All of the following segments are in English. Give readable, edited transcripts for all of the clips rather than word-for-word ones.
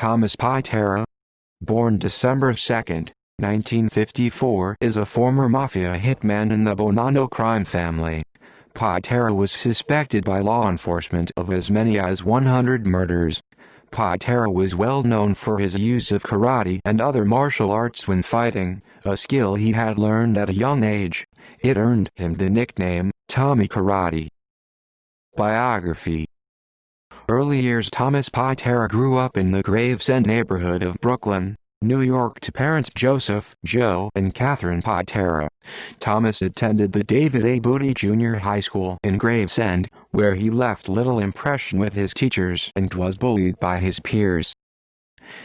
Thomas Pitera, born December 2, 1954, is a former Mafia hitman in the Bonanno crime family. Pitera was suspected by law enforcement of as many as 100 murders. Pitera was well known for his use of karate and other martial arts when fighting, a skill he had learned at a young age. It earned him the nickname, Tommy Karate. Biography. Early years. Thomas Pitera grew up in the Gravesend neighborhood of Brooklyn, New York to parents Joseph, Joe, and Catherine Pitera. Thomas attended the David A. Booty Junior High School in Gravesend, where he left little impression with his teachers and was bullied by his peers.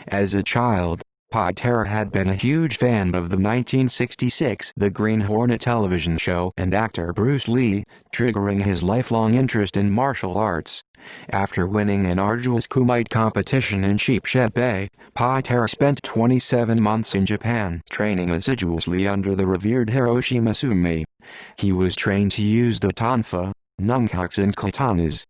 As a child, Pitera had been a huge fan of the 1966 The Green Hornet television show and actor Bruce Lee, triggering his lifelong interest in martial arts. After winning an arduous kumite competition in Sheepshead Bay, Pitera spent 27 months in Japan training assiduously under the revered Hiroshi Masumi. He was trained to use the tonfa, nunchucks and katanas.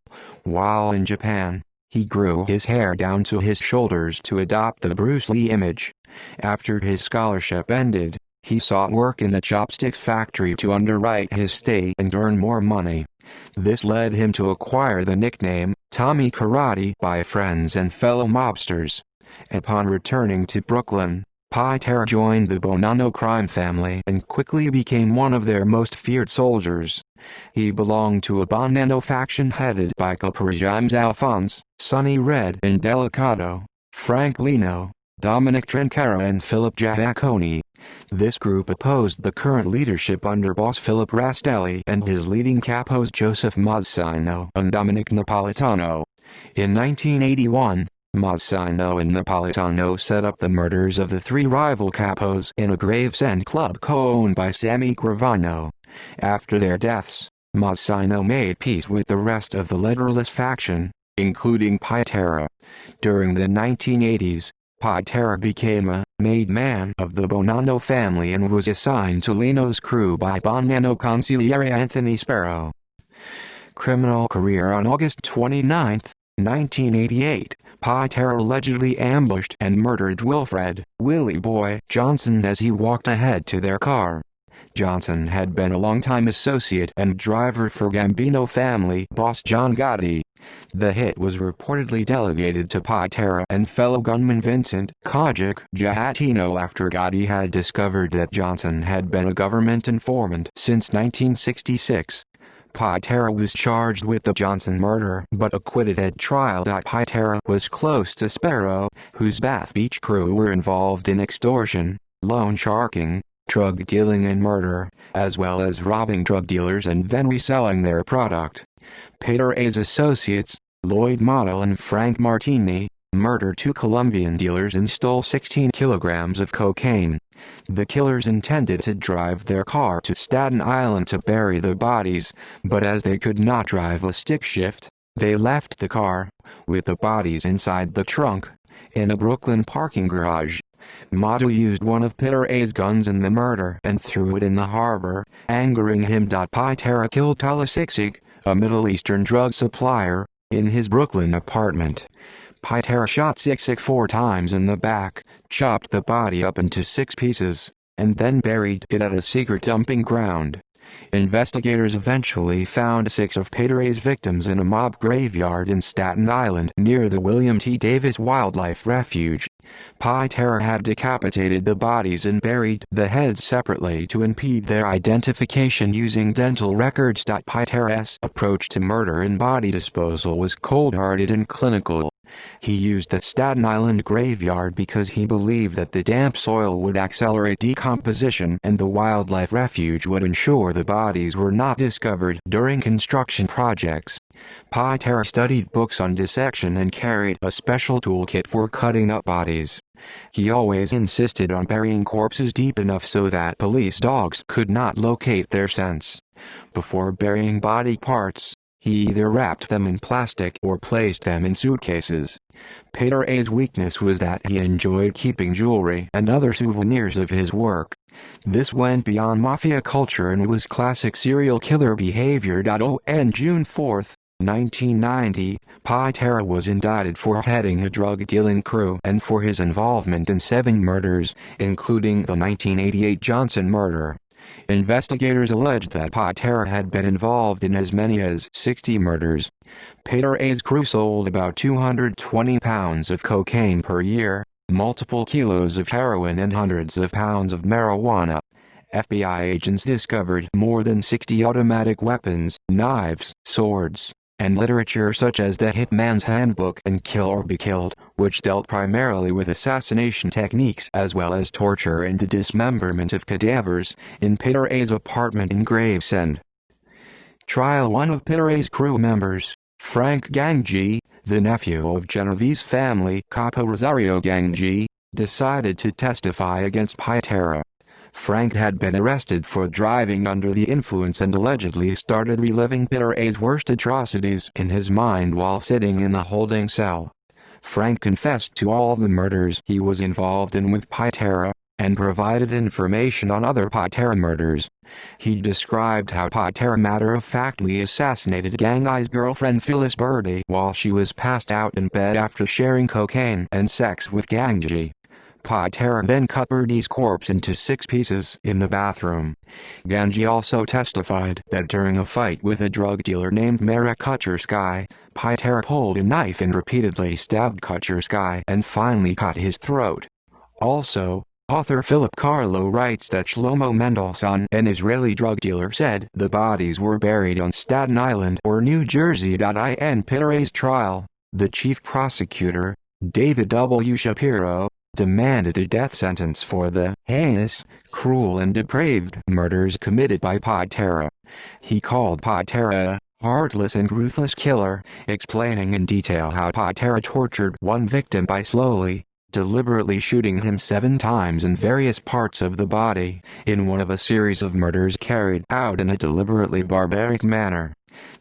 While in Japan, he grew his hair down to his shoulders to adopt the Bruce Lee image. After his scholarship ended, he sought work in a chopsticks factory to underwrite his stay and earn more money. This led him to acquire the nickname, Tommy Karate, by friends and fellow mobsters. Upon returning to Brooklyn, Pitera joined the Bonanno crime family and quickly became one of their most feared soldiers. He belonged to a Bonanno faction headed by Caporegimes Alphonse, Sonny Red and Delicado, Frank Lino, Dominic Trinchera and Philip Giacconi. This group opposed the current leadership under boss Philip Rastelli and his leading capos Joseph Mazzino and Dominic Napolitano. In 1981, Mazzino and Napolitano set up the murders of the three rival capos in a Gravesend club co-owned by Sammy Gravano. After their deaths, Mazzino made peace with the rest of the leaderless faction, including Pitera. During the 1980s, Pitera became a made man of the Bonanno family and was assigned to Lino's crew by Bonanno consigliere Anthony Sparrow. Criminal career. On August 29, 1988, Pitera allegedly ambushed and murdered Wilfred "Willie Boy" Johnson as he walked ahead to their car. Johnson had been a longtime associate and driver for Gambino family boss John Gotti. The hit was reportedly delegated to Pitera and fellow gunman Vincent Kojic Giattino after Gotti had discovered that Johnson had been a government informant since 1966. Pitera was charged with the Johnson murder but acquitted at trial. Pitera was close to Sparrow, whose Bath Beach crew were involved in extortion, loan sharking, drug dealing and murder, as well as robbing drug dealers and then reselling their product. Pitera's associates, Lloyd Model and Frank Martini, murdered two Colombian dealers and stole 16 kilograms of cocaine. The killers intended to drive their car to Staten Island to bury the bodies, but as they could not drive a stick shift, they left the car, with the bodies inside the trunk, in a Brooklyn parking garage. Model used one of Pitera's guns in the murder and threw it in the harbor, angering him. Pitera killed Talasixig, a Middle Eastern drug supplier, in his Brooklyn apartment. Pitera shot Sixig 4 times in the back, chopped the body up into 6 pieces, and then buried it at a secret dumping ground. Investigators eventually found 6 of Pitera's victims in a mob graveyard in Staten Island near the William T. Davis Wildlife Refuge. Pitera had decapitated the bodies and buried the heads separately to impede their identification using dental records. Pitera's approach to murder and body disposal was cold-hearted and clinical. He used the Staten Island graveyard because he believed that the damp soil would accelerate decomposition and the wildlife refuge would ensure the bodies were not discovered during construction projects. Pitera studied books on dissection and carried a special toolkit for cutting up bodies. He always insisted on burying corpses deep enough so that police dogs could not locate their scents. Before burying body parts, he either wrapped them in plastic or placed them in suitcases. Pitera's weakness was that he enjoyed keeping jewelry and other souvenirs of his work. This went beyond Mafia culture and was classic serial killer behavior. On June 4, 1990, Pitera was indicted for heading a drug-dealing crew and for his involvement in 7 murders, including the 1988 Johnson murder. Investigators alleged that Pitera had been involved in as many as 60 murders. Pitera's crew sold about 220 pounds of cocaine per year, multiple kilos of heroin and hundreds of pounds of marijuana. FBI agents discovered more than 60 automatic weapons, knives, swords, and literature such as the Hitman's Handbook and Kill or Be Killed, which dealt primarily with assassination techniques as well as torture and the dismemberment of cadavers, in Pitera's apartment in Gravesend. Trial. One of Pitera's crew members, Frank Gangi, the nephew of Genevieve's family capo Rosario Gangi, decided to testify against Pitera. Frank had been arrested for driving under the influence and allegedly started reliving Pitera's worst atrocities in his mind while sitting in the holding cell. Frank confessed to all the murders he was involved in with Pitera, and provided information on other Pitera murders. He described how Pitera matter-of-factly assassinated Gangi's girlfriend Phyllis Birdie while she was passed out in bed after sharing cocaine and sex with Gangi. Pitera then cut Birdie's corpse into 6 pieces in the bathroom. Gangi also testified that during a fight with a drug dealer named Marek Kuchersky, Pitera pulled a knife and repeatedly stabbed Kuchersky and finally cut his throat. Also, author Philip Carlo writes that Shlomo Mendelssohn, an Israeli drug dealer, said the bodies were buried on Staten Island or New Jersey. In Pitera's trial, the chief prosecutor, David W. Shapiro, demanded a death sentence for the heinous, cruel and depraved murders committed by Pitera. He called Pitera a heartless and ruthless killer, explaining in detail how Pitera tortured one victim by slowly, deliberately shooting him 7 times in various parts of the body, in one of a series of murders carried out in a deliberately barbaric manner.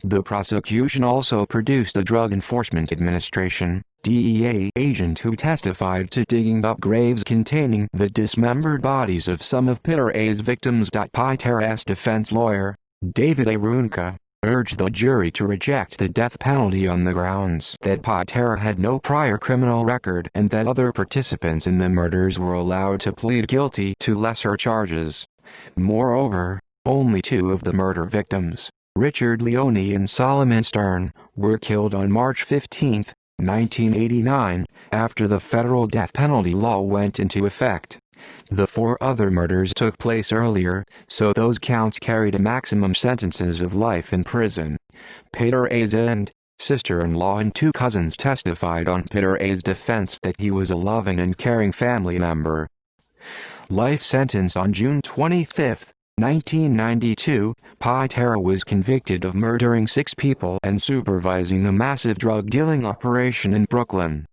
The prosecution also produced a Drug Enforcement Administration (DEA) agent who testified to digging up graves containing the dismembered bodies of some of Pitera's victims. Pitera's defense lawyer, David A. Runka, urged the jury to reject the death penalty on the grounds that Pitera had no prior criminal record and that other participants in the murders were allowed to plead guilty to lesser charges. Moreover, only 2 of the murder victims, Richard Leone and Solomon Stern, were killed on March 15, 1989, after the federal death penalty law went into effect. The 4 other murders took place earlier, so those counts carried a maximum sentences of life in prison. Pitera's aunt, sister-in-law and 2 cousins testified on Pitera's defense that he was a loving and caring family member. Life sentence. On June 25, 1992, Pitera was convicted of murdering 6 people and supervising a massive drug-dealing operation in Brooklyn.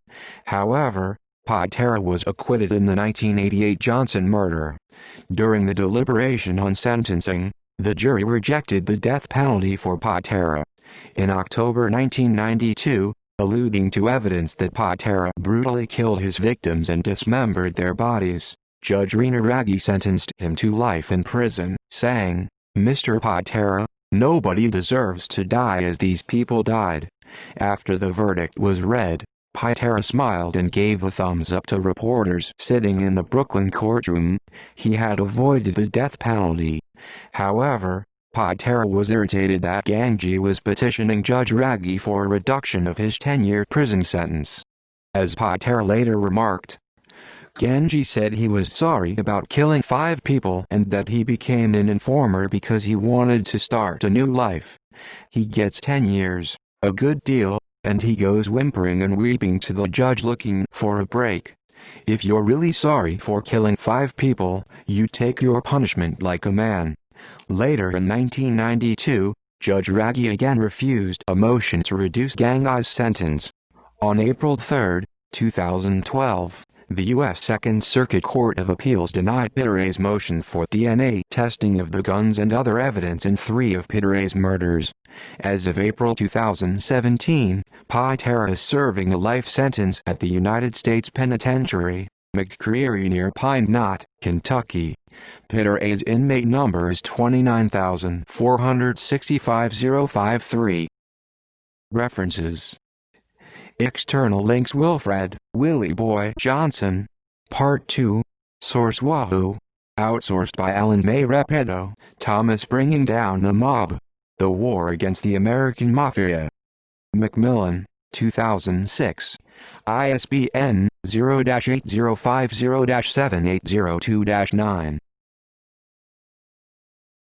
However, Pitera was acquitted in the 1988 Johnson murder. During the deliberation on sentencing, the jury rejected the death penalty for Pitera. In October 1992, alluding to evidence that Pitera brutally killed his victims and dismembered their bodies, Judge Rina Raggi sentenced him to life in prison, saying, "Mr. Pitera, nobody deserves to die as these people died." After the verdict was read, Pitera smiled and gave a thumbs up to reporters sitting in the Brooklyn courtroom. He had avoided the death penalty. However, Pitera was irritated that Gangi was petitioning Judge Raggi for a reduction of his 10-year prison sentence. As Pitera later remarked, Gangi said he was sorry about killing 5 people and that he became an informer because he wanted to start a new life. He gets 10 years, a good deal, and he goes whimpering and weeping to the judge looking for a break. If you're really sorry for killing 5 people, you take your punishment like a man. Later in 1992, Judge Raggi again refused a motion to reduce Gangi's sentence. On April 3, 2012, the U.S. Second Circuit Court of Appeals denied Pitera's motion for DNA testing of the guns and other evidence in 3 of Pitera's murders. As of April 2017, Pitera is serving a life sentence at the United States Penitentiary, McCreary near Pine Knot, Kentucky. Pitera's inmate number is 29,465,053. References. External links: Wilfred, Willie Boy Johnson. Part 2. Source: Wahoo. Outsourced by Alan May Repetto. Thomas Bringing Down the Mob. The War Against the American Mafia. Macmillan, 2006. ISBN 0-8050-7802-9.